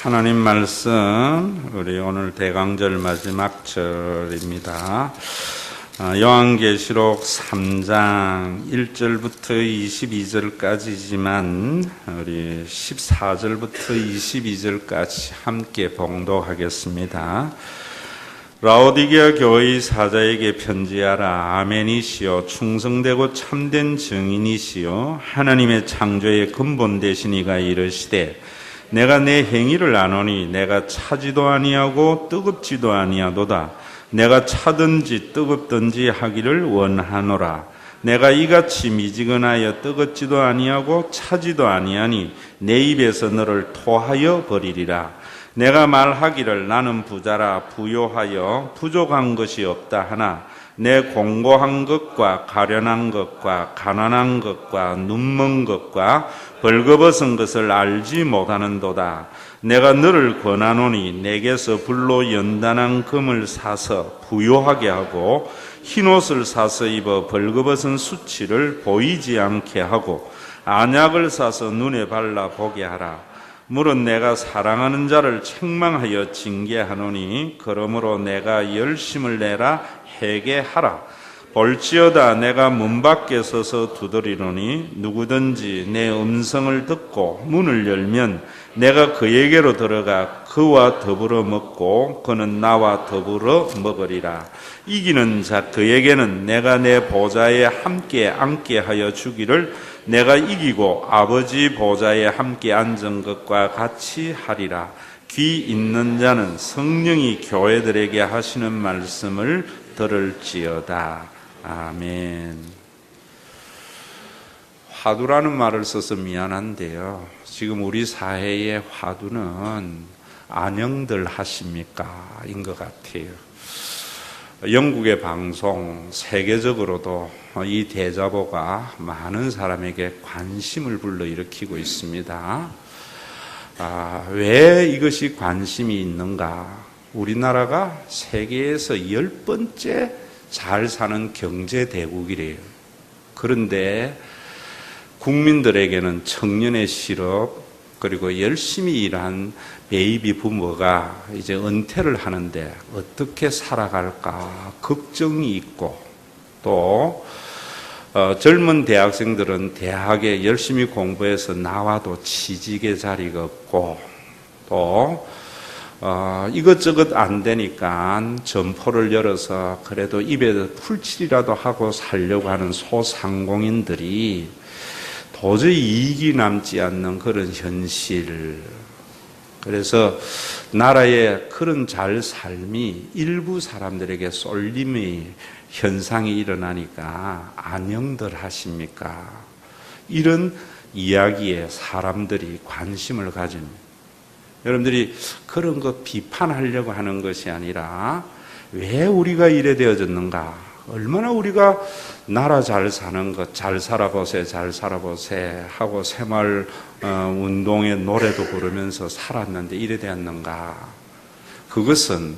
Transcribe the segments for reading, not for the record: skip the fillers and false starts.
하나님 말씀, 우리 오늘 대강절 마지막 절입니다. 요한계시록 3장 1절부터 22절까지지만 우리 14절부터 22절까지 함께 봉독하겠습니다. 라오디게아 교회의 사자에게 편지하라. 아멘이시요 충성되고 참된 증인이시요 하나님의 창조의 근본 되시니가 이르시되 내가 내 행위를 아노니 내가 차지도 아니하고 뜨겁지도 아니하도다. 내가 차든지 뜨겁든지 하기를 원하노라. 내가 이같이 미지근하여 뜨겁지도 아니하고 차지도 아니하니 내 입에서 너를 토하여 버리리라. 내가 말하기를 나는 부자라 부요하여 부족한 것이 없다 하나 내 공고한 것과 가련한 것과 가난한 것과 눈먼 것과 벌거벗은 것을 알지 못하는도다. 내가 너를 권하노니 내게서 불로 연단한 금을 사서 부요하게 하고 흰옷을 사서 입어 벌거벗은 수치를 보이지 않게 하고 안약을 사서 눈에 발라 보게 하라. 물은 내가 사랑하는 자를 책망하여 징계하노니 그러므로 내가 열심을 내라 회개하라. 볼지어다 내가 문 밖에 서서 두드리노니 누구든지 내 음성을 듣고 문을 열면 내가 그에게로 들어가 그와 더불어 먹고 그는 나와 더불어 먹으리라. 이기는 자 그에게는 내가 내 보좌에 함께 앉게 하여 주기를 내가 이기고 아버지 보좌에 함께 앉은 것과 같이 하리라. 귀 있는 자는 성령이 교회들에게 하시는 말씀을 들을지어다. 아멘. 화두라는 말을 써서 미안한데요. 지금 우리 사회의 화두는 안녕들 하십니까? 인 것 같아요. 영국의 방송, 세계적으로도 이 대자보가 많은 사람에게 관심을 불러일으키고 있습니다. 왜 이것이 관심이 있는가? 우리나라가 세계에서 10번째 잘 사는 경제대국이래요. 그런데 국민들에게는 청년의 실업, 그리고 열심히 일한 베이비 부모가 이제 은퇴를 하는데 어떻게 살아갈까 걱정이 있고, 또 젊은 대학생들은 대학에 열심히 공부해서 나와도 취직의 자리가 없고, 또 이것저것 안 되니까 점포를 열어서 그래도 입에 풀칠이라도 하고 살려고 하는 소상공인들이 도저히 이익이 남지 않는 그런 현실. 그래서 나라의 그런 잘 삶이 일부 사람들에게 쏠림의 현상이 일어나니까 안녕들 하십니까? 이런 이야기에 사람들이 관심을 가집니다. 여러분들이 그런 거 비판하려고 하는 것이 아니라 왜 우리가 이래 되어졌는가? 얼마나 우리가 나라 잘 사는 것, 잘 살아보세, 잘 살아보세 하고 새마을 운동의 노래도 부르면서 살았는데 이래 되었는가? 그것은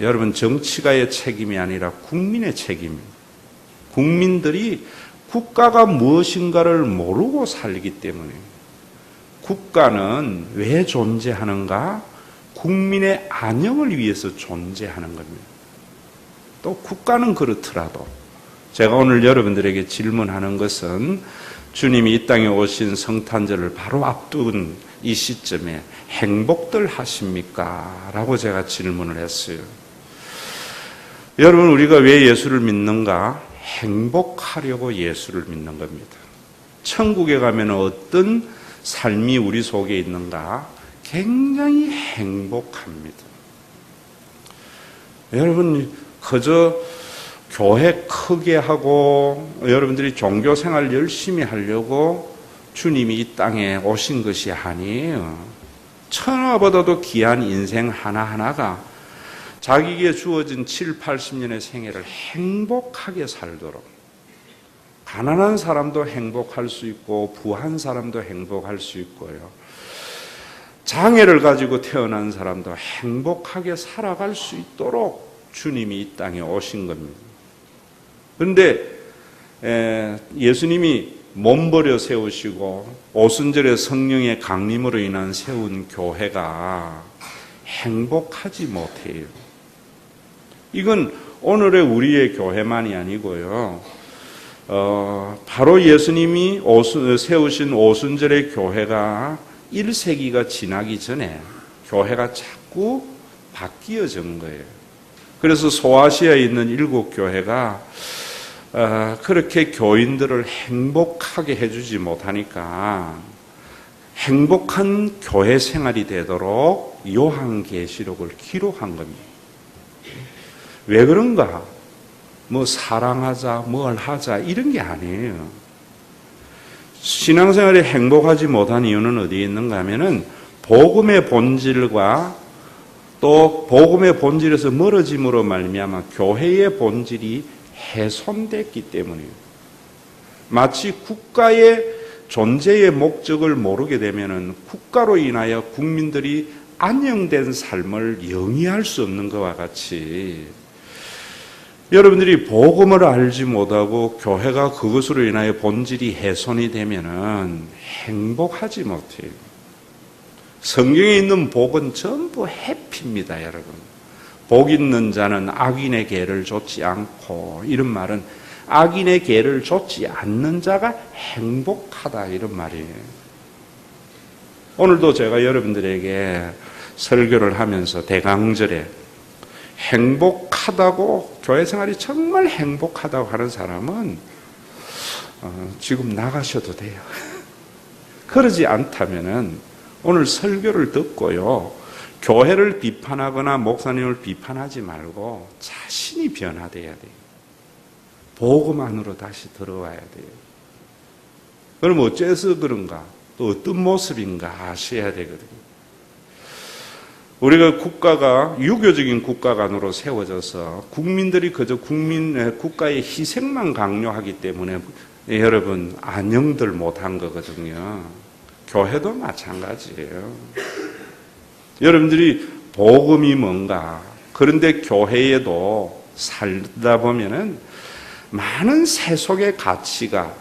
여러분 정치가의 책임이 아니라 국민의 책임입니다. 국민들이 국가가 무엇인가를 모르고 살기 때문에. 국가는 왜 존재하는가? 국민의 안녕을 위해서 존재하는 겁니다. 또 국가는 그렇더라도 제가 오늘 여러분들에게 질문하는 것은 주님이 이 땅에 오신 성탄절을 바로 앞둔 이 시점에 행복들 하십니까? 라고 제가 질문을 했어요. 여러분, 우리가 왜 예수를 믿는가? 행복하려고 예수를 믿는 겁니다. 천국에 가면 어떤 삶이 우리 속에 있는가? 굉장히 행복합니다. 여러분, 그저 교회 크게 하고 여러분들이 종교 생활 열심히 하려고 주님이 이 땅에 오신 것이 아니에요. 천하보다도 귀한 인생 하나하나가 자기에게 주어진 7, 80년의 생애를 행복하게 살도록, 가난한 사람도 행복할 수 있고 부한 사람도 행복할 수 있고요, 장애를 가지고 태어난 사람도 행복하게 살아갈 수 있도록 주님이 이 땅에 오신 겁니다. 그런데 예수님이 몸버려 세우시고 오순절의 성령의 강림으로 인한 세운 교회가 행복하지 못해요. 이건 오늘의 우리의 교회만이 아니고요. 바로 예수님이 세우신 오순절의 교회가 1세기가 지나기 전에 교회가 자꾸 바뀌어진 거예요. 그래서 소아시아에 있는 7교회가 그렇게 교인들을 행복하게 해주지 못하니까 행복한 교회 생활이 되도록 요한계시록을 기록한 겁니다. 왜 그런가? 뭐 사랑하자, 뭘 하자 이런 게 아니에요. 신앙생활에 행복하지 못한 이유는 어디에 있는가 하면은 복음의 본질과 또 복음의 본질에서 멀어짐으로 말미암아 교회의 본질이 훼손됐기 때문이에요. 마치 국가의 존재의 목적을 모르게 되면은 국가로 인하여 국민들이 안녕된 삶을 영위할 수 없는 것과 같이 여러분들이 복음을 알지 못하고 교회가 그것으로 인하여 본질이 훼손이 되면은 행복하지 못해요. 성경에 있는 복은 전부 해피입니다, 여러분. 복 있는 자는 악인의 계를 좇지 않고, 이런 말은 악인의 계를 좇지 않는 자가 행복하다 이런 말이에요. 오늘도 제가 여러분들에게 설교를 하면서 대강절에 행복하다고, 교회 생활이 정말 행복하다고 하는 사람은 지금 나가셔도 돼요. 그러지 않다면은 오늘 설교를 듣고요, 교회를 비판하거나 목사님을 비판하지 말고 자신이 변화돼야 돼요. 복음 안으로 다시 들어와야 돼요. 그럼 어째서 그런가? 또 어떤 모습인가 아셔야 되거든요. 우리가 국가가 유교적인 국가관으로 세워져서 국민들이 그저 국가의 희생만 강요하기 때문에 여러분 안녕들 못한 거거든요. 교회도 마찬가지예요. 여러분들이 복음이 뭔가, 그런데 교회에도 살다 보면은 많은 세속의 가치가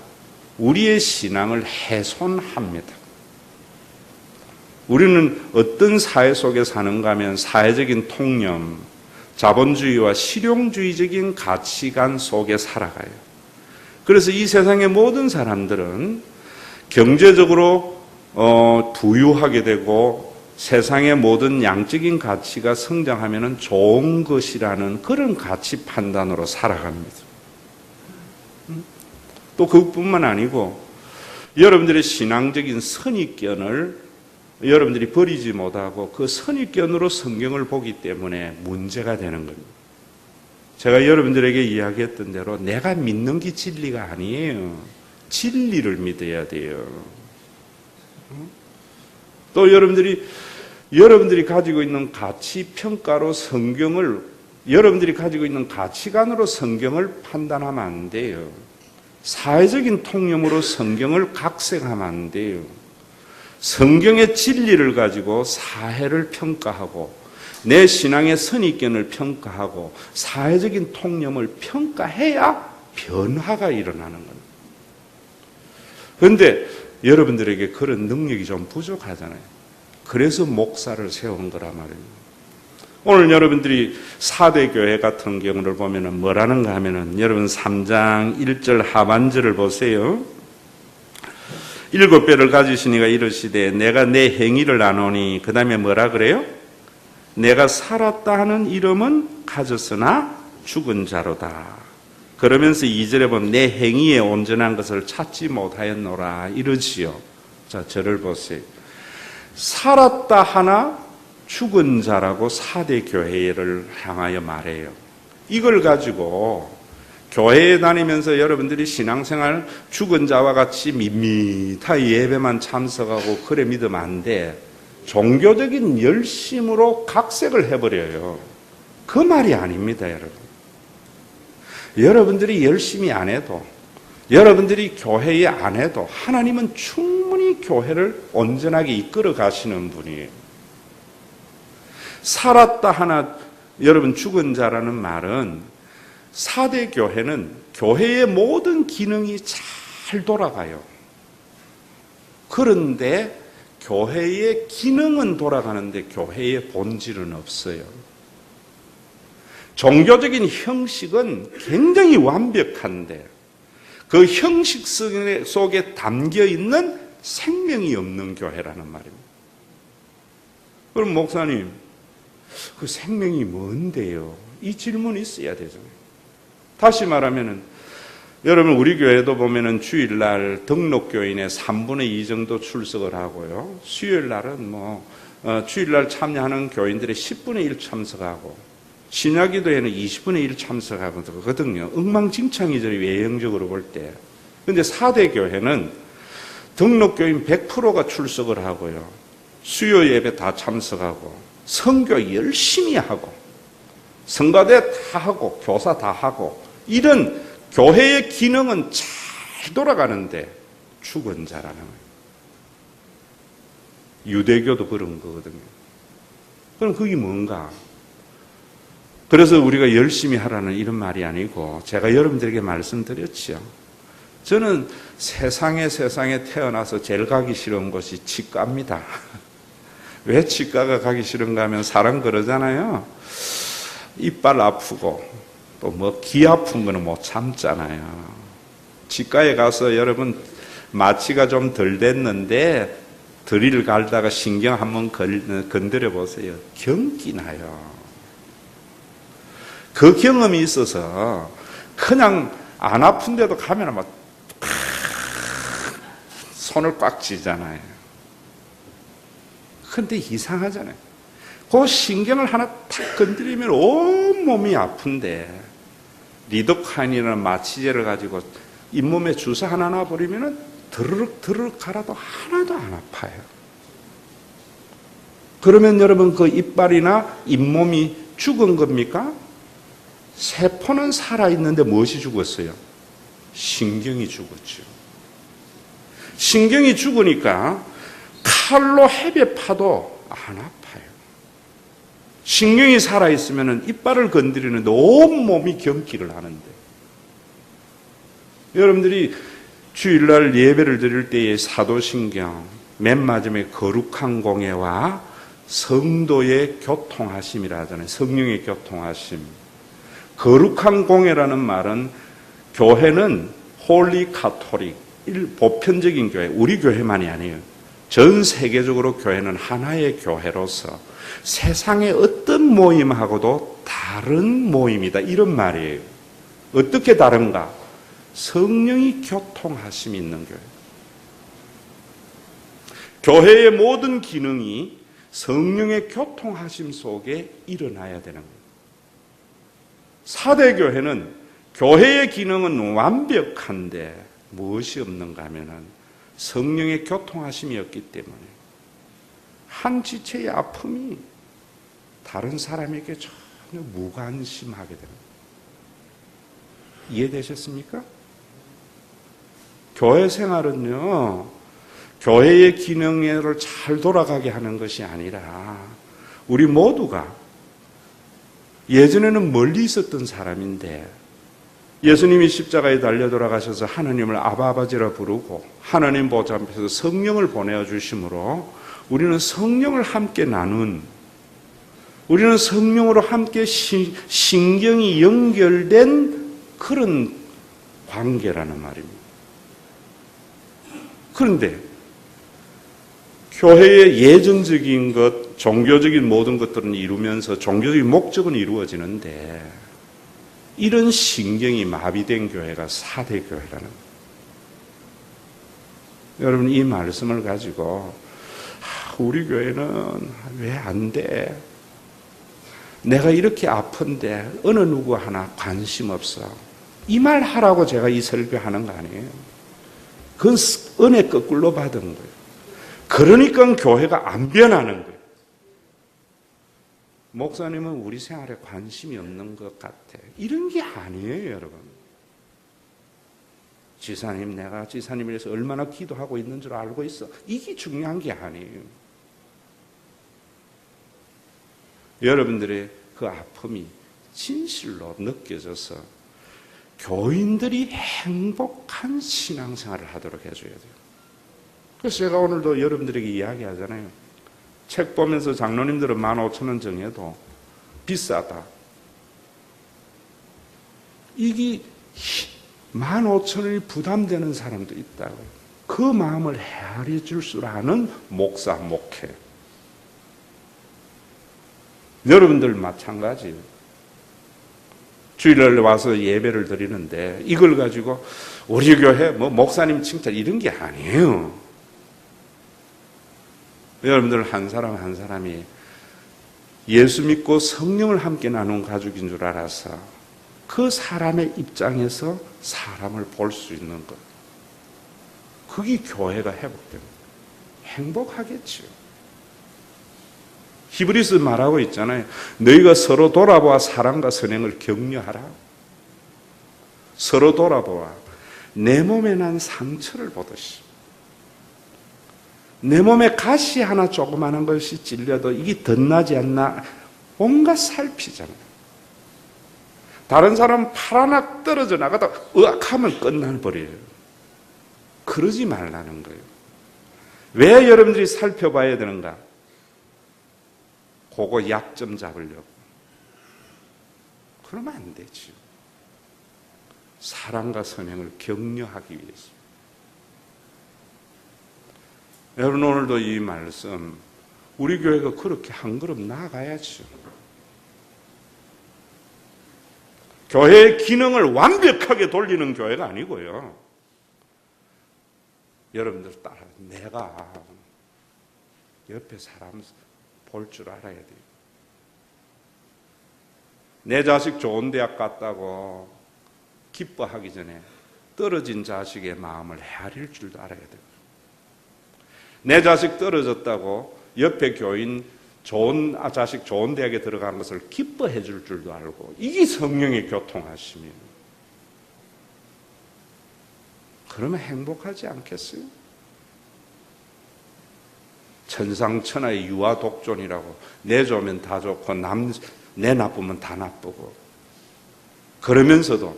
우리의 신앙을 훼손합니다. 우리는 어떤 사회 속에 사는가 하면 사회적인 통념, 자본주의와 실용주의적인 가치관 속에 살아가요. 그래서 이 세상의 모든 사람들은 경제적으로 부유하게 되고 세상의 모든 양적인 가치가 성장하면 좋은 것이라는 그런 가치 판단으로 살아갑니다. 또 그것뿐만 아니고 여러분들의 신앙적인 선입견을 여러분들이 버리지 못하고 그 선입견으로 성경을 보기 때문에 문제가 되는 겁니다. 제가 여러분들에게 이야기했던 대로 내가 믿는 게 진리가 아니에요. 진리를 믿어야 돼요. 또 여러분들이 가지고 있는 가치 평가로 성경을, 여러분들이 가지고 있는 가치관으로 성경을 판단하면 안 돼요. 사회적인 통념으로 성경을 각색하면 안 돼요. 성경의 진리를 가지고 사회를 평가하고 내 신앙의 선입견을 평가하고 사회적인 통념을 평가해야 변화가 일어나는 겁니다. 그런데 여러분들에게 그런 능력이 좀 부족하잖아요. 그래서 목사를 세운 거란 말입니다. 오늘 여러분들이 4대 교회 같은 경우를 보면은 뭐라는가 하면은 여러분 3장 1절 하반절을 보세요. 7배를 가지시니가 이르시되 내가 내 행위를 아노니, 그 다음에 뭐라 그래요? 내가 살았다 하는 이름은 가졌으나 죽은 자로다. 그러면서 2절에 보면 내 행위에 온전한 것을 찾지 못하였노라 이러지요. 자, 저를 보세요. 살았다 하나 죽은 자라고 4대 교회를 향하여 말해요. 이걸 가지고 교회에 다니면서 여러분들이 신앙생활 죽은 자와 같이 밋밋하게 예배만 참석하고 그래 믿으면 안 돼. 종교적인 열심으로 각색을 해버려요. 그 말이 아닙니다, 여러분. 여러분들이 열심히 안 해도, 여러분들이 교회에 안 해도 하나님은 충분히 교회를 온전하게 이끌어 가시는 분이에요. 살았다 하나 여러분 죽은 자라는 말은 4대 교회는 교회의 모든 기능이 잘 잘 돌아가요. 그런데 교회의 기능은 돌아가는데 교회의 본질은 없어요. 종교적인 형식은 굉장히 완벽한데 그 형식 속에 담겨 있는 생명이 없는 교회라는 말입니다. 그럼 목사님, 그 생명이 뭔데요? 이 질문이 있어야 되잖아요. 다시 말하면은 여러분 우리 교회도 보면은 주일날 등록교인의 3분의 2 정도 출석을 하고요. 수요일날은 주일날 참여하는 교인들의 10분의 1 참석하고 신약기도에는 20분의 1 참석하거든요. 엉망진창이죠, 외형적으로 볼 때. 그런데 4대 교회는 등록교인 100%가 출석을 하고요. 수요 예배 다 참석하고 선교 열심히 하고 성가대 다 하고 교사 다 하고 이런 교회의 기능은 잘 돌아가는데 죽은 자라는 거예요. 유대교도 그런 거거든요. 그럼 그게 뭔가? 그래서 우리가 열심히 하라는 이런 말이 아니고 제가 여러분들에게 말씀드렸죠. 저는 세상에 태어나서 제일 가기 싫은 곳이 치과입니다. 왜 치과가 가기 싫은가 하면 사람 그러잖아요. 이빨 아프고 또 귀 아픈 거는 못 참잖아요. 치과에 가서 여러분 마취가 좀 덜 됐는데 드릴 갈다가 신경 한번 건드려 보세요. 경기 나요. 그 경험이 있어서 그냥 안 아픈데도 가면 막 손을 꽉 쥐잖아요. 근데 이상하잖아요. 그 신경을 하나 탁 건드리면 온몸이 아픈데 리도카인이라는 마취제를 가지고 잇몸에 주사 하나 놔버리면 드르륵 갈아도 하나도 안 아파요. 그러면 여러분 그 이빨이나 잇몸이 죽은 겁니까? 세포는 살아있는데 무엇이 죽었어요? 신경이 죽었죠. 신경이 죽으니까 칼로 헤베 파도 안 아파요. 신경이 살아있으면 이빨을 건드리는데 온몸이 경기를 하는데 여러분들이 주일날 예배를 드릴 때의 사도신경 맨 마지막에 거룩한 공예와 성도의 교통하심이라 하잖아요. 성령의 교통하심. 거룩한 공예라는 말은 교회는 홀리 카톨릭, 보편적인 교회, 우리 교회만이 아니에요. 전 세계적으로 교회는 하나의 교회로서 세상의 어떤 모임하고도 다른 모임이다. 이런 말이에요. 어떻게 다른가? 성령이 교통하심이 있는 교회. 교회의 모든 기능이 성령의 교통하심 속에 일어나야 되는 거예요. 4대 교회는 교회의 기능은 완벽한데 무엇이 없는가 하면은 성령의 교통하심이 없기 때문에 한 지체의 아픔이 다른 사람에게 전혀 무관심하게 됩니다. 이해되셨습니까? 교회 생활은요, 교회의 기능을 잘 돌아가게 하는 것이 아니라 우리 모두가 예전에는 멀리 있었던 사람인데 예수님이 십자가에 달려 돌아가셔서 하나님을 아바아버지라 부르고 하나님 보좌 앞에서 성령을 보내주심으로 우리는 성령을 함께 나눈, 우리는 성령으로 함께 신경이 연결된 그런 관계라는 말입니다. 그런데 교회의 예전적인 것, 종교적인 모든 것들은 이루면서 종교적인 목적은 이루어지는데 이런 신경이 마비된 교회가 4대 교회라는 거예요. 여러분 이 말씀을 가지고 우리 교회는 왜 안 돼? 내가 이렇게 아픈데 어느 누구 하나 관심 없어. 이 말 하라고 제가 이 설교하는 거 아니에요. 그건 은혜 거꾸로 받은 거예요. 그러니까 교회가 안 변하는 거예요. 목사님은 우리 생활에 관심이 없는 것 같아. 이런 게 아니에요, 여러분. 지사님, 내가 지사님에 대해서 얼마나 기도하고 있는 줄 알고 있어. 이게 중요한 게 아니에요. 여러분들의 그 아픔이 진실로 느껴져서 교인들이 행복한 신앙생활을 하도록 해줘야 돼요. 그래서 제가 오늘도 여러분들에게 이야기하잖아요. 책 보면서 장로님들은 15,000원 정해도 비싸다. 이게 15,000원이 부담되는 사람도 있다고요. 그 마음을 헤아려 줄 줄 아는 목사, 목회. 여러분들 마찬가지예요. 주일날 와서 예배를 드리는데 이걸 가지고 우리 교회 목사님 칭찬 이런 게 아니에요. 여러분들 한 사람 한 사람이 예수 믿고 성령을 함께 나눈 가족인 줄 알아서 그 사람의 입장에서 사람을 볼 수 있는 것. 그게 교회가 회복됩니다. 행복하겠죠. 히브리서 말하고 있잖아요. 너희가 서로 돌아보아 사랑과 선행을 격려하라. 서로 돌아보아 내 몸에 난 상처를 보듯이. 내 몸에 가시 하나 조그마한 것이 찔려도 이게 덧나지 않나 온갖 살피잖아요. 다른 사람 팔 하나 떨어져 나가다 으악하면 끝나버려요. 그러지 말라는 거예요. 왜 여러분들이 살펴봐야 되는가? 그거 약점 잡으려고. 그러면 안 되죠. 사랑과 선행을 격려하기 위해서. 여러분 오늘도 이 말씀 우리 교회가 그렇게 한 걸음 나아가야죠. 교회의 기능을 완벽하게 돌리는 교회가 아니고요. 여러분들 따라 내가 옆에 사람 볼 줄 알아야 돼요. 내 자식 좋은 대학 갔다고 기뻐하기 전에 떨어진 자식의 마음을 헤아릴 줄도 알아야 돼요. 내 자식 떨어졌다고 옆에 교인 자식 좋은 대학에 들어가는 것을 기뻐해 줄 줄도 알고, 이게 성령의 교통하심이에요. 그러면 행복하지 않겠어요? 천상천하의 유아독존이라고 내 좋으면 다 좋고 내 나쁘면 다 나쁘고, 그러면서도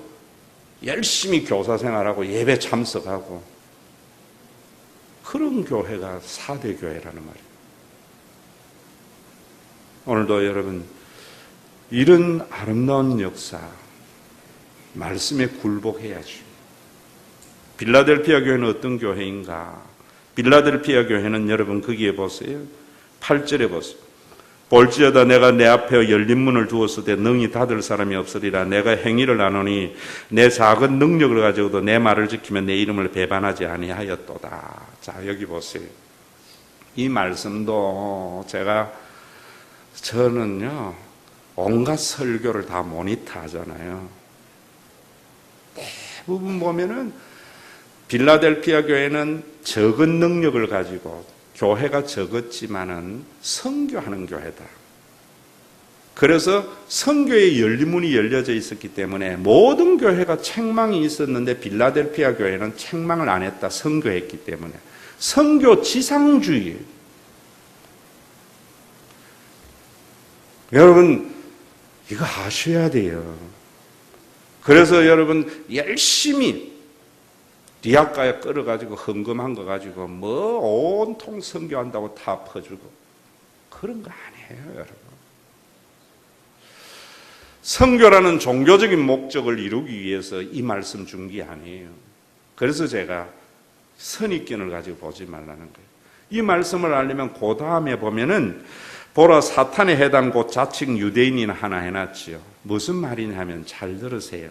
열심히 교사생활하고 예배 참석하고, 그런 교회가 4대 교회라는 말이에요. 오늘도 여러분 이런 아름다운 역사 말씀에 굴복해야죠. 빌라델피아 교회는 어떤 교회인가? 빌라델피아 교회는 여러분 거기에 보세요. 8절에 보세요. 볼지어다 내가 내 앞에 열린 문을 두었을 때 능히 닫을 사람이 없으리라. 내가 행위를 안 하노니 내 작은 능력을 가지고도 내 말을 지키면 내 이름을 배반하지 아니하였도다. 자, 여기 보세요. 이 말씀도 저는요 온갖 설교를 다 모니터하잖아요. 대부분 보면은 빌라델피아 교회는 적은 능력을 가지고 교회가 적었지만은 선교하는 교회다. 그래서 선교의 열린 문이 열려져 있었기 때문에 모든 교회가 책망이 있었는데 빌라델피아 교회는 책망을 안 했다. 선교했기 때문에. 선교 지상주의. 여러분 이거 아셔야 돼요. 그래서 여러분 열심히 리아가에 끌어가지고 헌금한 거 가지고 온통 선교한다고 다 퍼주고 그런 거 아니에요, 여러분. 선교라는 종교적인 목적을 이루기 위해서 이 말씀 준 게 아니에요. 그래서 제가 선입견을 가지고 보지 말라는 거예요. 이 말씀을 알려면 그 다음에 보면은 보라 사탄의 해당 곧 자칭 유대인이나 하나 해놨지요. 무슨 말이냐면 잘 들으세요.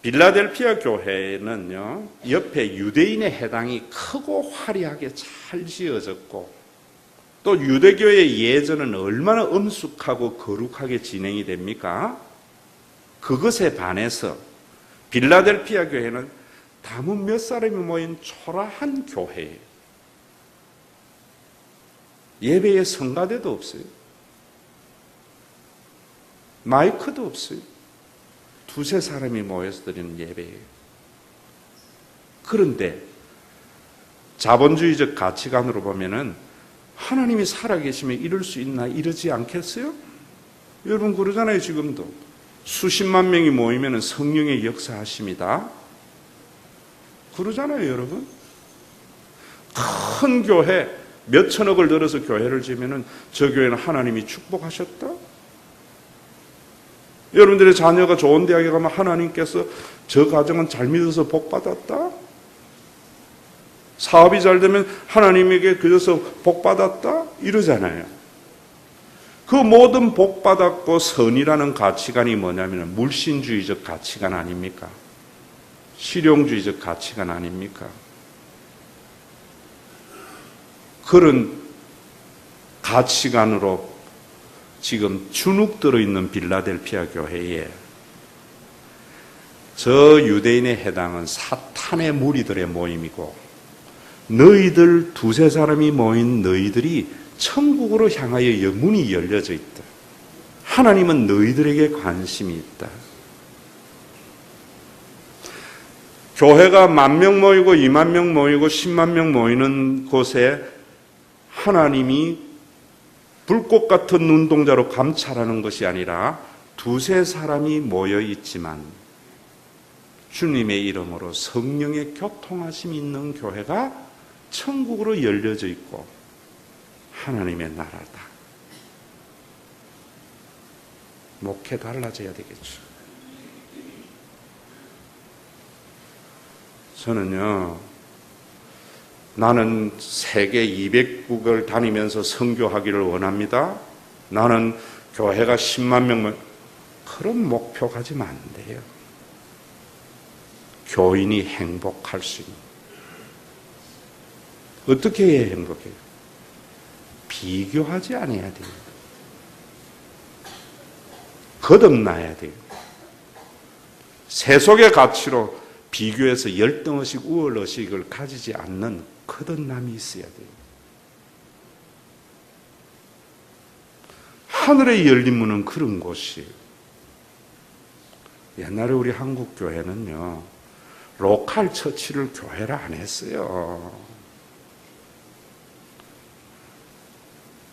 빌라델피아 교회는요, 옆에 유대인의 해당이 크고 화려하게 잘 지어졌고, 또 유대교의 예전은 얼마나 엄숙하고 거룩하게 진행이 됩니까? 그것에 반해서 빌라델피아 교회는 담은 몇 사람이 모인 초라한 교회예요. 예배에 성가대도 없어요. 마이크도 없어요. 두세 사람이 모여서 드리는 예배예요. 그런데 자본주의적 가치관으로 보면은 하나님이 살아계시면 이럴 수 있나 이러지 않겠어요? 여러분 그러잖아요. 지금도 수십만 명이 모이면 성령의 역사하십니다. 그러잖아요, 여러분. 큰 교회, 몇 천억을 들어서 교회를 지으면 저 교회는 하나님이 축복하셨다. 여러분들의 자녀가 좋은 대학에 가면 하나님께서 저 가정은 잘 믿어서 복 받았다. 사업이 잘 되면 하나님에게 그래서 복 받았다. 이러잖아요. 그 모든 복 받았고 선이라는 가치관이 뭐냐면 물신주의적 가치관 아닙니까? 실용주의적 가치관 아닙니까? 그런 가치관으로 지금 주눅 들어있는 빌라델피아 교회에 저 유대인의 해당은 사탄의 무리들의 모임이고 너희들 두세 사람이 모인 너희들이 천국으로 향하여 영문이 열려져 있다. 하나님은 너희들에게 관심이 있다. 교회가 10,000명 모이고 20,000명 모이고 100,000명 모이는 곳에 하나님이 불꽃 같은 눈동자로 감찰하는 것이 아니라 두세 사람이 모여 있지만 주님의 이름으로 성령의 교통하심이 있는 교회가 천국으로 열려져 있고 하나님의 나라다. 목회 달라져야 되겠죠. 저는요, 나는 세계 200국을 다니면서 선교하기를 원합니다. 나는 교회가 10만 명만, 그런 목표 가지면 안 돼요. 교인이 행복할 수 있는. 어떻게 해야 행복해요? 비교하지 않아야 돼요. 거듭나야 돼요. 세속의 가치로 비교해서 열등의식, 우월의식을 가지지 않는 거듭남이 있어야 돼요. 하늘의 열린 문은 그런 곳이에요. 옛날에 우리 한국 교회는요, 로컬 처치를 교회를 안 했어요.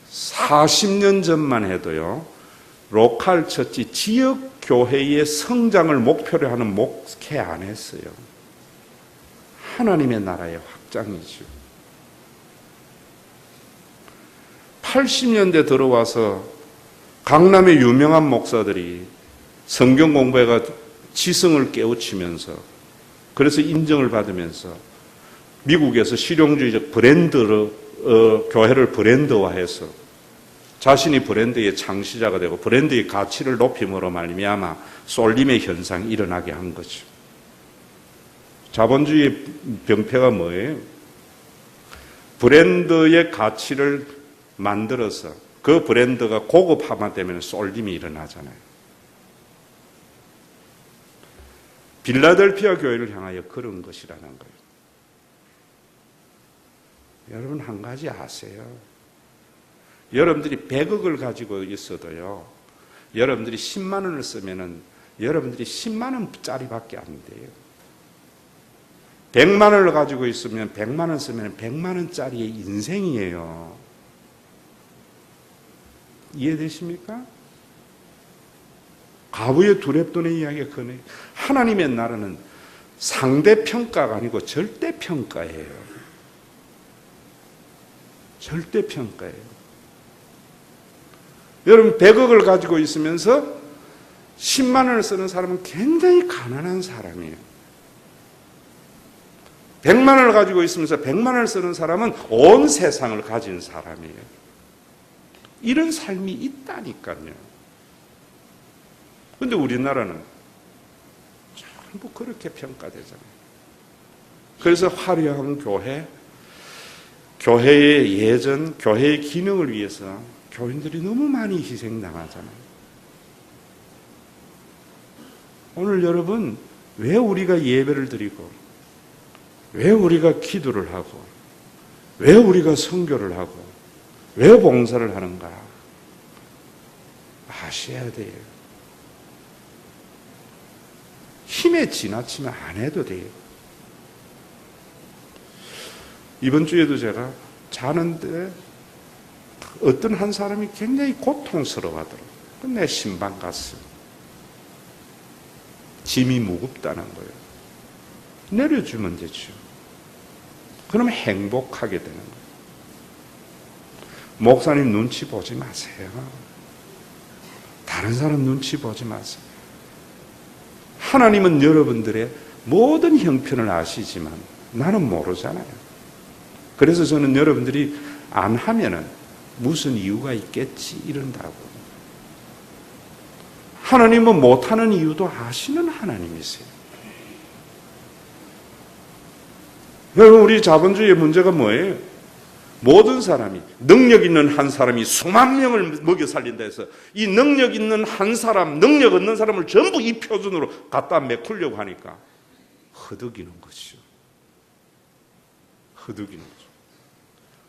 40년 전만 해도요, 로컬 처치, 지역 교회의 성장을 목표로 하는 목회 안 했어요. 하나님의 나라의 확장이죠. 80년대 들어와서 강남의 유명한 목사들이 성경 공부해가 지성을 깨우치면서 그래서 인정을 받으면서 미국에서 실용주의적 브랜드로 교회를 브랜드화해서 자신이 브랜드의 창시자가 되고 브랜드의 가치를 높임으로 말미암아 쏠림의 현상이 일어나게 한 거죠. 자본주의 병폐가 뭐예요? 브랜드의 가치를 만들어서 그 브랜드가 고급화되면 쏠림이 일어나잖아요. 빌라델피아 교회를 향하여 그런 것이라는 거예요. 여러분 한 가지 아세요? 여러분들이 100억을 가지고 있어도요, 여러분들이 10만 원을 쓰면은 여러분들이 10만 원짜리밖에 안 돼요. 100만 원을 가지고 있으면 100만 원 쓰면 100만 원짜리의 인생이에요. 이해되십니까? 가부의 두랩돈의 이야기가 그네. 하나님의 나라는 상대평가가 아니고 절대평가예요. 절대평가예요. 여러분 100억을 가지고 있으면서 10만 원을 쓰는 사람은 굉장히 가난한 사람이에요. 100만 원을 가지고 있으면서 100만 원을 쓰는 사람은 온 세상을 가진 사람이에요. 이런 삶이 있다니까요. 그런데 우리나라는 전부 그렇게 평가되잖아요. 그래서 화려한 교회, 교회의 예전, 교회의 기능을 위해서 교인들이 너무 많이 희생당하잖아요. 오늘 여러분, 왜 우리가 예배를 드리고, 왜 우리가 기도를 하고, 왜 우리가 선교를 하고, 왜 봉사를 하는가? 아셔야 돼요. 힘에 지나치면 안 해도 돼요. 이번 주에도 제가 자는데 어떤 한 사람이 굉장히 고통스러워하더라고요. 내 신방 갔어요. 짐이 무겁다는 거예요. 내려주면 되죠. 그러면 행복하게 되는 거예요. 목사님 눈치 보지 마세요. 다른 사람 눈치 보지 마세요. 하나님은 여러분들의 모든 형편을 아시지만 나는 모르잖아요. 그래서 저는 여러분들이 안 하면은 무슨 이유가 있겠지 이런다고. 하나님은 못하는 이유도 아시는 하나님이세요. 여러분, 우리 자본주의의 문제가 뭐예요? 모든 사람이, 능력 있는 한 사람이 수만 명을 먹여 살린다 해서 이 능력 있는 한 사람, 능력 없는 사람을 전부 이 표준으로 갖다 메꾸려고 하니까 허덕이는 것이죠. 허덕이는 거죠.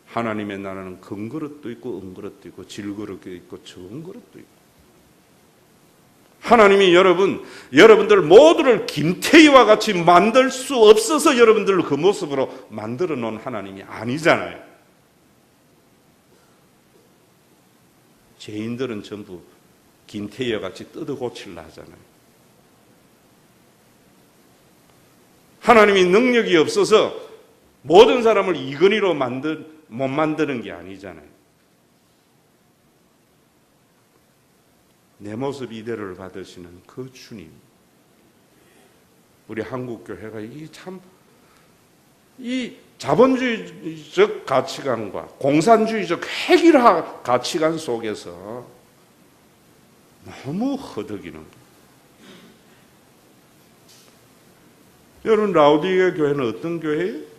하나님의 나라는 큰 그릇도 있고 은그릇도 있고 질그릇도 있고 적은 그릇도 있고. 하나님이 여러분들 모두를 김태희와 같이 만들 수 없어서 여러분들을 그 모습으로 만들어 놓은 하나님이 아니잖아요. 죄인들은 전부 김태희와 같이 뜯어 고치려 하잖아요. 하나님이 능력이 없어서 모든 사람을 이건희로 못 만드는 게 아니잖아요. 내 모습 이대로를 받으시는 그 주님. 우리 한국교회가 이 자본주의적 가치관과 공산주의적 획일화 가치관 속에서 너무 허덕이는 거예요. 여러분, 라오디게 교회는 어떤 교회예요?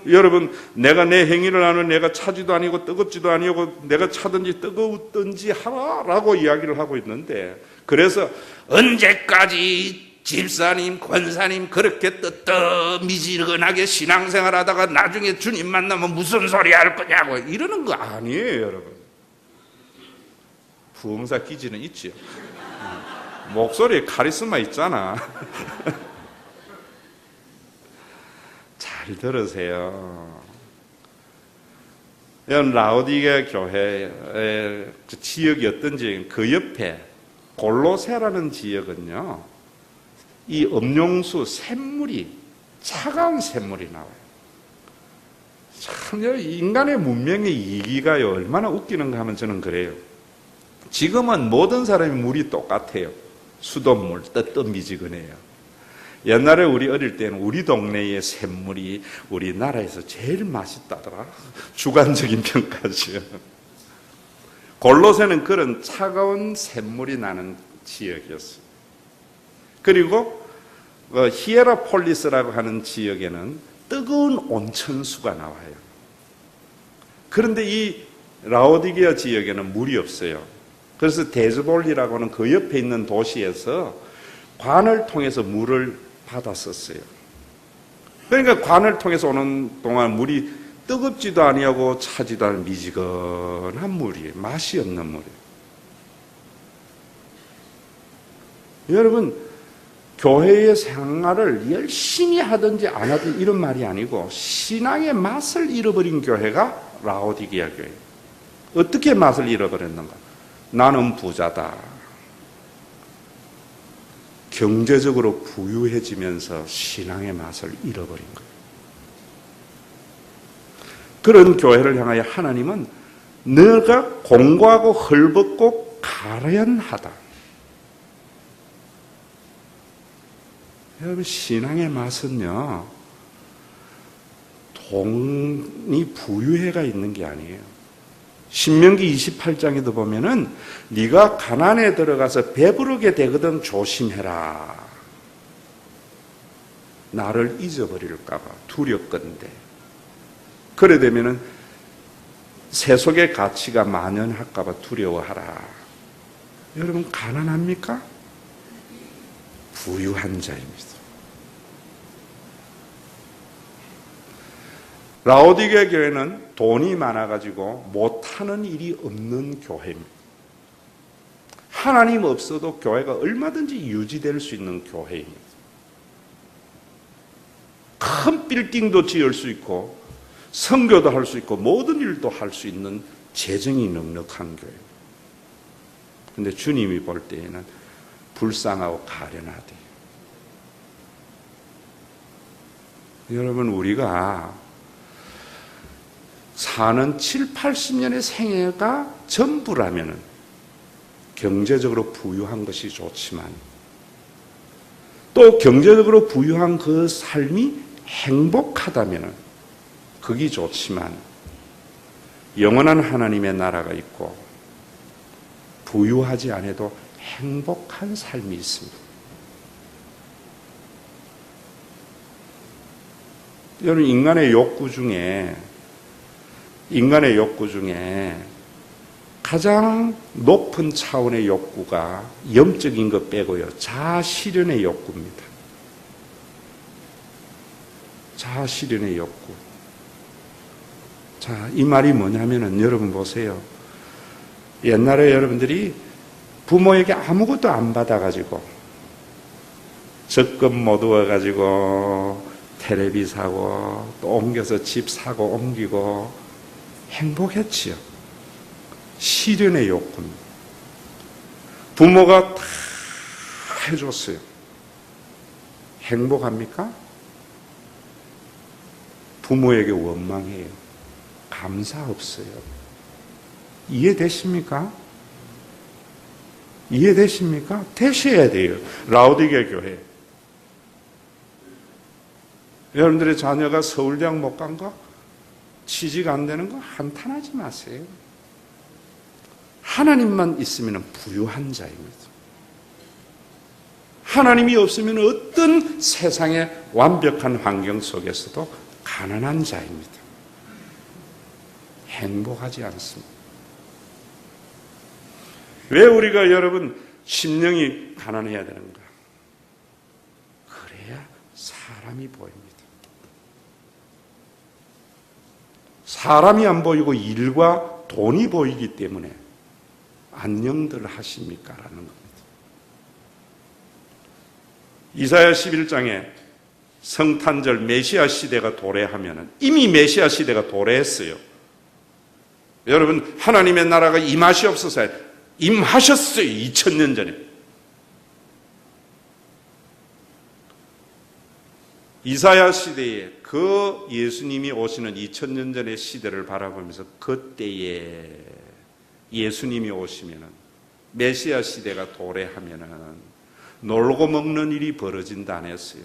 여러분, 내가 내 행위를 하는 내가 차지도 아니고 뜨겁지도 아니고 내가 차든지 뜨거웠든지 하라라고 이야기를 하고 있는데, 그래서 언제까지 집사님, 권사님 그렇게 뜨뜻미지근하게 신앙생활 하다가 나중에 주님 만나면 무슨 소리 할 거냐고 이러는 거 아니에요, 여러분. 부흥사 기질은 있지요. 목소리에 카리스마 있잖아. 잘 들으세요. 라오디게 교회의 지역이 어떤지, 그 옆에 골로새라는 지역은요, 이 음용수 샘물이, 차가운 샘물이 나와요. 참, 인간의 문명의 이기가 얼마나 웃기는가 하면 저는 그래요. 지금은 모든 사람이 물이 똑같아요. 수돗물, 뜨뜻미지근해요. 옛날에 우리 어릴 때는 우리 동네의 샘물이 우리나라에서 제일 맛있다더라. 주관적인 평가죠. 골로새는 그런 차가운 샘물이 나는 지역이었어요. 그리고 히에라폴리스라고 하는 지역에는 뜨거운 온천수가 나와요. 그런데 이 라오디게아 지역에는 물이 없어요. 그래서 데즈볼리라고 하는 그 옆에 있는 도시에서 관을 통해서 물을 받았었어요. 그러니까 관을 통해서 오는 동안 물이 뜨겁지도 아니하고 차지도 않은 미지근한 물이에요. 맛이 없는 물이에요. 여러분, 교회의 생활을 열심히 하든지 안 하든지 이런 말이 아니고 신앙의 맛을 잃어버린 교회가 라오디게아 교회예요. 어떻게 맛을 잃어버렸는가? 나는 부자다. 경제적으로 부유해지면서 신앙의 맛을 잃어버린 거예요. 그런 교회를 향하여 하나님은 너가 공고하고 헐벗고 가련하다. 여러분, 신앙의 맛은요, 돈이 부유해가 있는 게 아니에요. 신명기 28장에도 보면은 네가 가나안에 들어가서 배부르게 되거든 조심해라. 나를 잊어버릴까 봐 두렵건대. 그래 되면은 세속의 가치가 만연할까 봐 두려워하라. 여러분, 가난합니까? 부유한 자입니다. 라오디게 교회는 돈이 많아가지고 못하는 일이 없는 교회입니다. 하나님 없어도 교회가 얼마든지 유지될 수 있는 교회입니다. 큰 빌딩도 지을 수 있고 선교도 할 수 있고 모든 일도 할 수 있는 재정이 넉넉한 교회. 그런데 주님이 볼 때에는 불쌍하고 가련하되. 여러분, 우리가 사는 7, 80년의 생애가 전부라면 경제적으로 부유한 것이 좋지만, 또 경제적으로 부유한 그 삶이 행복하다면 그게 좋지만, 영원한 하나님의 나라가 있고 부유하지 않아도 행복한 삶이 있습니다. 여러분, 인간의 욕구 중에 가장 높은 차원의 욕구가 영적인 것 빼고요, 자아실현의 욕구입니다. 자아실현의 욕구. 자, 이 말이 뭐냐면은, 여러분 보세요. 옛날에 여러분들이 부모에게 아무것도 안 받아가지고 적금 못 얻어가지고 텔레비 사고 또 옮겨서 집 사고 옮기고 행복했지요. 실현의 욕구입니다. 부모가 다 해줬어요. 행복합니까? 부모에게 원망해요. 감사 없어요. 이해되십니까? 이해되십니까? 되셔야 돼요. 라오디게 교회. 여러분들의 자녀가 서울대학 못 간 거, 취직 안 되는 거 한탄하지 마세요. 하나님만 있으면 부유한 자입니다. 하나님이 없으면 어떤 세상의 완벽한 환경 속에서도 가난한 자입니다. 행복하지 않습니다. 왜 우리가 여러분 심령이 가난해야 되는가? 그래야 사람이 보입니다. 사람이 안 보이고 일과 돈이 보이기 때문에 안녕들 하십니까? 라는 겁니다. 이사야 11장에 성탄절 메시아 시대가 도래하면은, 이미 메시아 시대가 도래했어요. 여러분, 하나님의 나라가 임하시옵소서. 임하셨어요. 2000년 전에. 이사야 시대에 그 예수님이 오시는 2000년 전의 시대를 바라보면서, 그때에 예수님이 오시면은, 메시아 시대가 도래하면은 놀고 먹는 일이 벌어진다 안 했어요.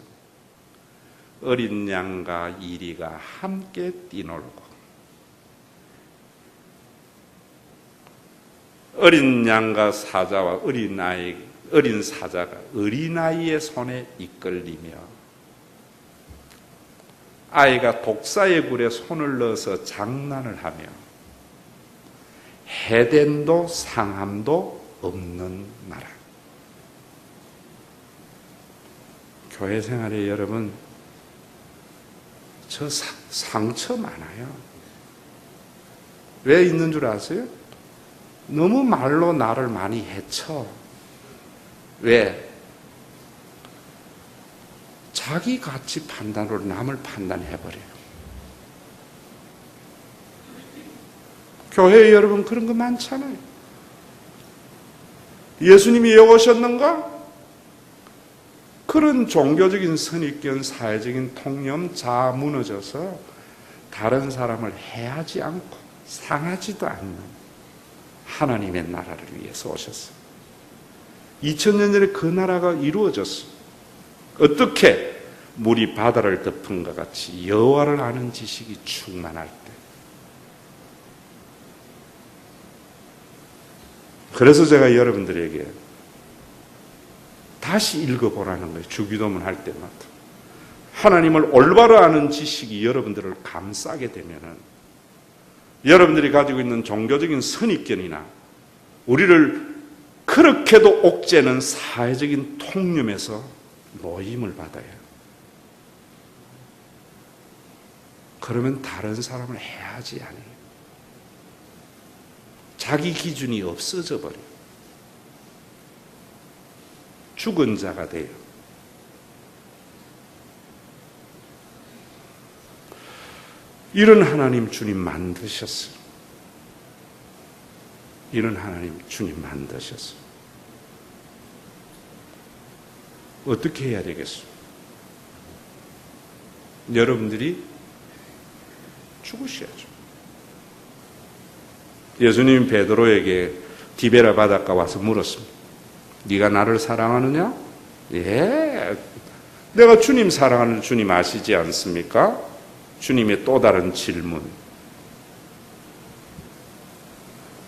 어린 양과 이리가 함께 뛰놀고, 어린 양과 사자와 어린 사자가 어린아이의 손에 이끌리며, 아이가 독사의 굴에 손을 넣어서 장난을 하며, 해됨도 상함도 없는 나라. 교회 생활에 여러분, 저 상처 많아요. 왜 있는 줄 아세요? 너무 말로 나를 많이 해쳐. 왜? 자기 가치 판단으로 남을 판단해버려요. 교회에 여러분 그런 거 많잖아요. 예수님이 왜 오셨는가? 그런 종교적인 선입견, 사회적인 통념, 자아 무너져서 다른 사람을 해하지 않고 상하지도 않는 하나님의 나라를 위해서 오셨어요. 2000년 전에 그 나라가 이루어졌어요. 어떻게? 물이 바다를 덮은 것 같이 여호와를 아는 지식이 충만할 때. 그래서 제가 여러분들에게 다시 읽어보라는 거예요. 주기도문 할 때마다. 하나님을 올바로 아는 지식이 여러분들을 감싸게 되면은, 여러분들이 가지고 있는 종교적인 선입견이나 우리를 그렇게도 옥죄는 사회적인 통념에서 모임을 받아요. 그러면 다른 사람을 해하지 않아요. 자기 기준이 없어져 버려요. 죽은 자가 돼요. 이런 하나님 주님 만드셨어요. 이런 하나님 주님 만드셨어요. 어떻게 해야 되겠습니까? 여러분들이 죽으셔야죠. 예수님 베드로에게 디베라 바닷가 와서 물었습니다. 네가 나를 사랑하느냐? 예. 내가 주님 사랑하는 주님 아시지 않습니까? 주님의 또 다른 질문.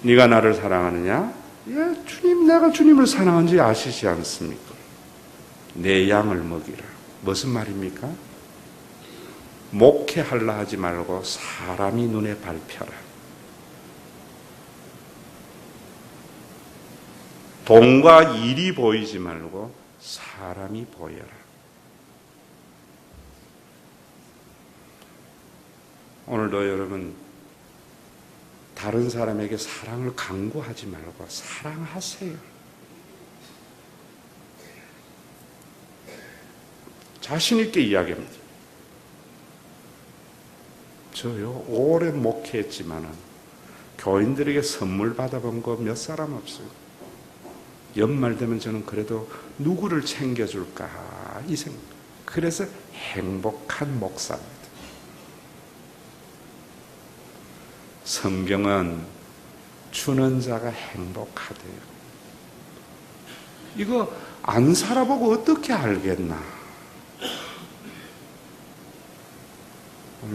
네가 나를 사랑하느냐? 예, 주님, 내가 주님을 사랑하는지 아시지 않습니까? 내 양을 먹이라. 무슨 말입니까? 목회하려 하지 말고 사람이 눈에 밟혀라. 돈과 일이 보이지 말고 사람이 보여라. 오늘도 여러분, 다른 사람에게 사랑을 강구하지 말고 사랑하세요. 자신 있게 이야기합니다. 저요, 오래 목회했지만은 교인들에게 선물 받아본 거 몇 사람 없어요. 연말 되면 저는 그래도 누구를 챙겨줄까 이 생각. 그래서 행복한 목사입니다. 성경은 주는 자가 행복하대요. 이거 안 살아보고 어떻게 알겠나?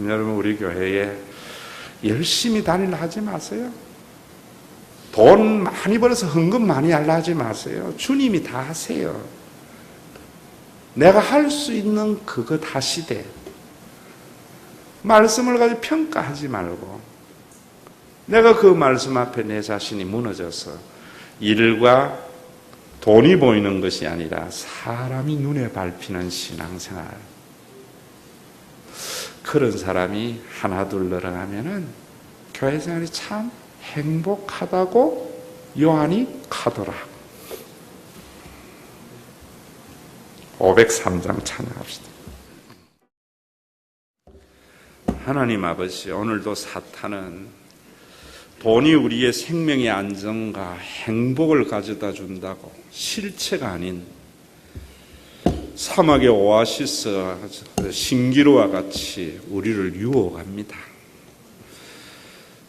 여러분, 우리 교회에 열심히 다니려 하지 마세요. 돈 많이 벌어서 헌금 많이 하려 하지 마세요. 주님이 다 하세요. 내가 할 수 있는 그것 하시되 말씀을 가지고 평가하지 말고 내가 그 말씀 앞에 내 자신이 무너져서 일과 돈이 보이는 것이 아니라 사람이 눈에 밟히는 신앙생활. 그런 사람이 하나 둘 늘어가면은 교회 생활이 참 행복하다고 요한이 하더라. 503장 찬양합시다. 하나님 아버지, 오늘도 사탄은 돈이 우리의 생명의 안정과 행복을 가져다 준다고 실체가 아닌 사막의 오아시스 신기루와 같이 우리를 유혹합니다.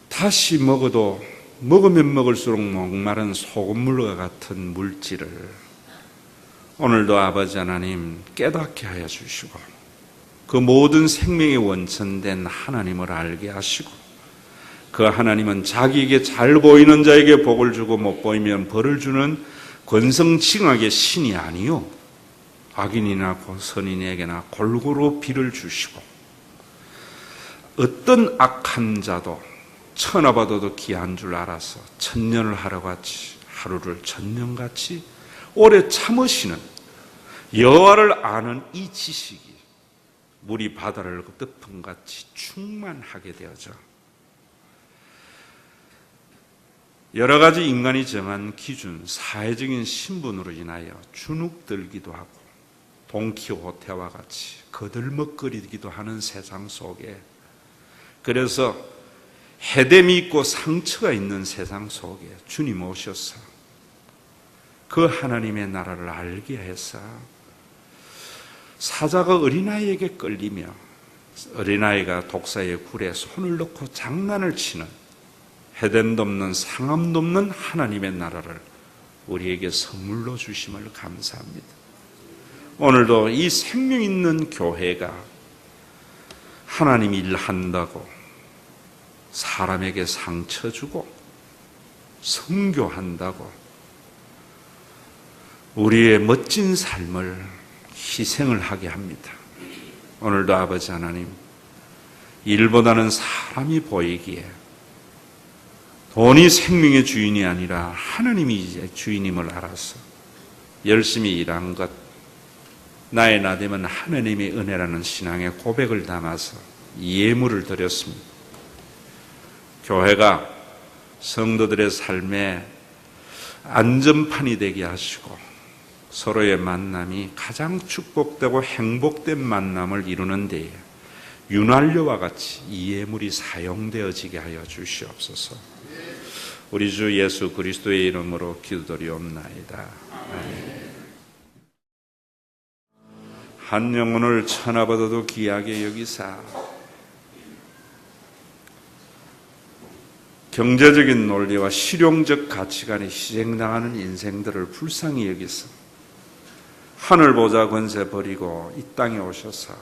다시 먹어도 먹으면 먹을수록 목마른 소금물과 같은 물질을 오늘도 아버지 하나님 깨닫게 하여 주시고 그 모든 생명의 원천된 하나님을 알게 하시고 그 하나님은 자기에게 잘 보이는 자에게 복을 주고 못 보이면 벌을 주는 권성징악의 신이 아니요 악인이나 선인에게나 골고루 비를 주시고 어떤 악한 자도 천하보다도 귀한 줄 알아서 천년을 하루같이 하루를 천년같이 오래 참으시는 여호와를 아는 이 지식이 물이 바다를 덮음같이 충만하게 되어져 여러 가지 인간이 정한 기준, 사회적인 신분으로 인하여 주눅들기도 하고 돈키호테와 같이 거들먹거리기도 하는 세상 속에 그래서 해됨이 있고 상처가 있는 세상 속에 주님 오셔서 그 하나님의 나라를 알게 해서 사자가 어린아이에게 끌리며 어린아이가 독사의 굴에 손을 넣고 장난을 치는 해됨도 없는 상함도 없는 하나님의 나라를 우리에게 선물로 주심을 감사합니다. 오늘도 이 생명 있는 교회가 하나님 일한다고 사람에게 상처 주고 선교한다고 우리의 멋진 삶을 희생을 하게 합니다. 오늘도 아버지 하나님, 일보다는 사람이 보이기에 돈이 생명의 주인이 아니라 하나님이 이제 주인임을 알아서 열심히 일한 것, 나의 나됨은 하나님의 은혜라는 신앙의 고백을 담아서 예물을 드렸습니다. 교회가 성도들의 삶에 안전판이 되게 하시고 서로의 만남이 가장 축복되고 행복된 만남을 이루는 데에 윤활유와 같이 이 예물이 사용되어지게 하여 주시옵소서. 우리 주 예수 그리스도의 이름으로 기도드리옵나이다. 아멘. 한 영혼을 천하보다도 귀하게 여기사 경제적인 논리와 실용적 가치관에 희생당하는 인생들을 불쌍히 여기서 하늘 보좌 권세 버리고 이 땅에 오셔서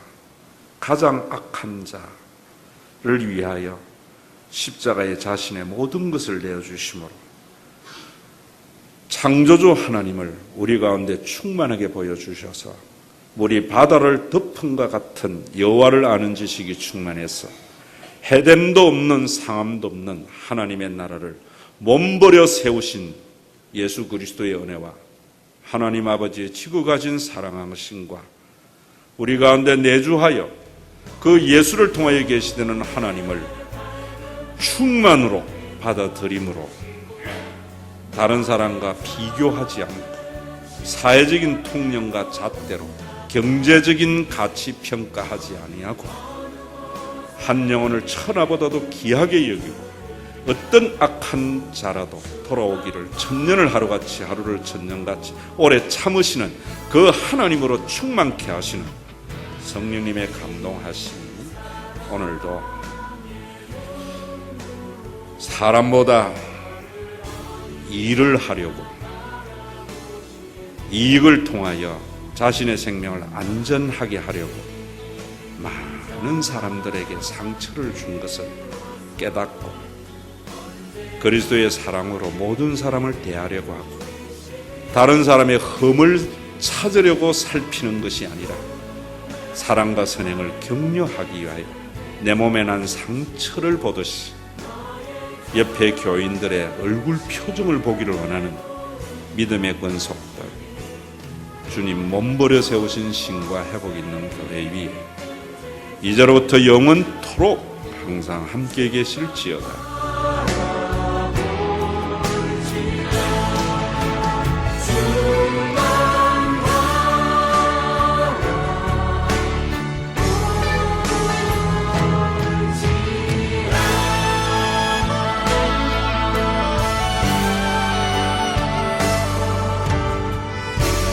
가장 악한 자를 위하여 십자가에 자신의 모든 것을 내어주심으로 창조주 하나님을 우리 가운데 충만하게 보여주셔서 물이 바다를 덮음과 같은 여호와를 아는 지식이 충만해서 해됨도 없는 상함도 없는 하나님의 나라를 몸버려 세우신 예수 그리스도의 은혜와 하나님 아버지의 지고 가진 사랑하심과 우리 가운데 내주하여 그 예수를 통하여 계시되는 하나님을 충만으로 받아들임으로 다른 사람과 비교하지 않고 사회적인 통념과 잣대로 경제적인 가치 평가하지 아니하고 한 영혼을 천하보다도 귀하게 여기고 어떤 악한 자라도 돌아오기를 천년을 하루같이 하루를 천년같이 오래 참으시는 그 하나님으로 충만케 하시는 성령님의 감동하심이 오늘도 사람보다 일을 하려고 이익을 통하여 자신의 생명을 안전하게 하려고 많은 사람들에게 상처를 준 것을 깨닫고 그리스도의 사랑으로 모든 사람을 대하려고 하고 다른 사람의 흠을 찾으려고 살피는 것이 아니라 사랑과 선행을 격려하기 위하여 내 몸에 난 상처를 보듯이 옆에 교인들의 얼굴 표정을 보기를 원하는 믿음의 권속들 주님 몸버려 세우신 신과 회복 있는 교회 위에 이제로부터 영원토록 항상 함께 계실지어다.